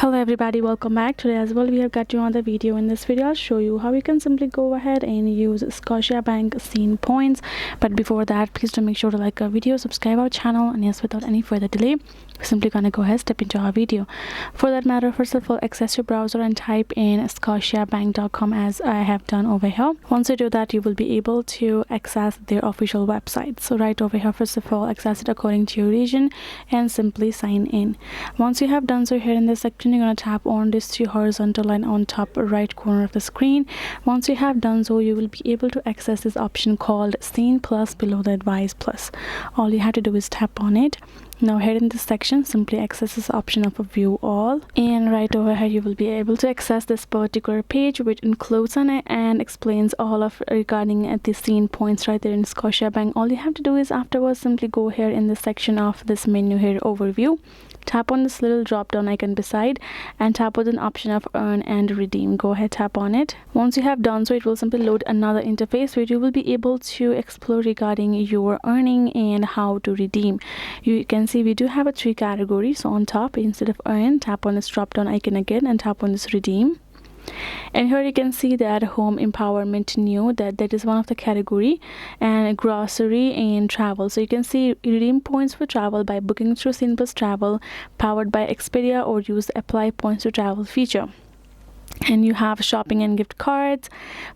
Hello everybody, welcome back. Today as well we have got you another video. In this video I'll show you how you can simply go ahead and use Scotiabank scene points. But before that, please do make sure to like our video, subscribe our channel, and yes, without any further delay, we're simply gonna go ahead step into our video. For that matter, first of all, access your browser and type in scotiabank.com as I have done over here. Once you do that, you will be able to access their official website. So right over here, first of all, access it according to your region and simply sign in. Once you have done so, here in this section you're going to tap on this three horizontal line on top right corner of the screen. Once you have done so, you will be able to access this option called Scene Plus below the Advise Plus. All you have to do is tap on it. Now here in this section, simply access this option of View All, and right over here you will be able to access this particular page, which includes on it and explains all of regarding the scene points right there in Scotiabank. All you have to do is afterwards simply go here in the section of this menu here, Overview, tap on this little drop down icon beside and tap on an option of Earn and Redeem. Go ahead, tap on it. Once you have done so, it will simply load another interface where you will be able to explore regarding your earning and how to redeem. You can see we do have a three categories. So on top, instead of Earn, tap on this drop down icon again and tap on this Redeem. And here you can see that Home Empowerment New, that is one of the category, and Grocery and Travel. So you can see redeem points for travel by booking through Scene Plus Travel powered by Expedia, or use the Apply Points to Travel feature. And you have shopping and gift cards,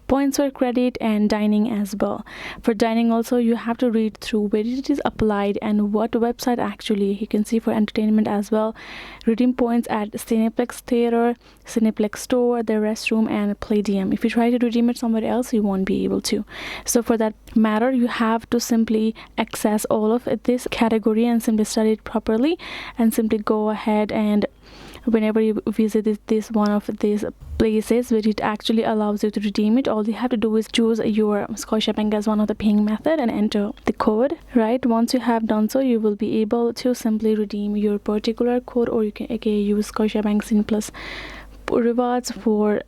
points for credit, and dining as well. For dining also, you have to read through where it is applied and what website actually. You can see for entertainment as well, redeem points at Cineplex Theater, Cineplex Store, the restroom, and Palladium. If you try to redeem it somewhere else, you won't be able to. So for that matter, you have to simply access all of this category and simply study it properly, and simply go ahead and whenever you visit this one of these places where it actually allows you to redeem it, all you have to do is choose your Scotiabank as one of the paying method and enter the code. Right, once you have done so, you will be able to simply redeem your particular code, or you can again use Scotiabank Scene Plus rewards for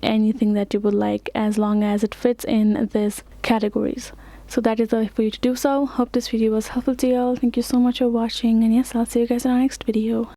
anything that you would like, as long as it fits in these categories. So that is the way for you to do so. Hope this video was helpful to you all. Thank you so much for watching, and yes, I'll see you guys in our next video.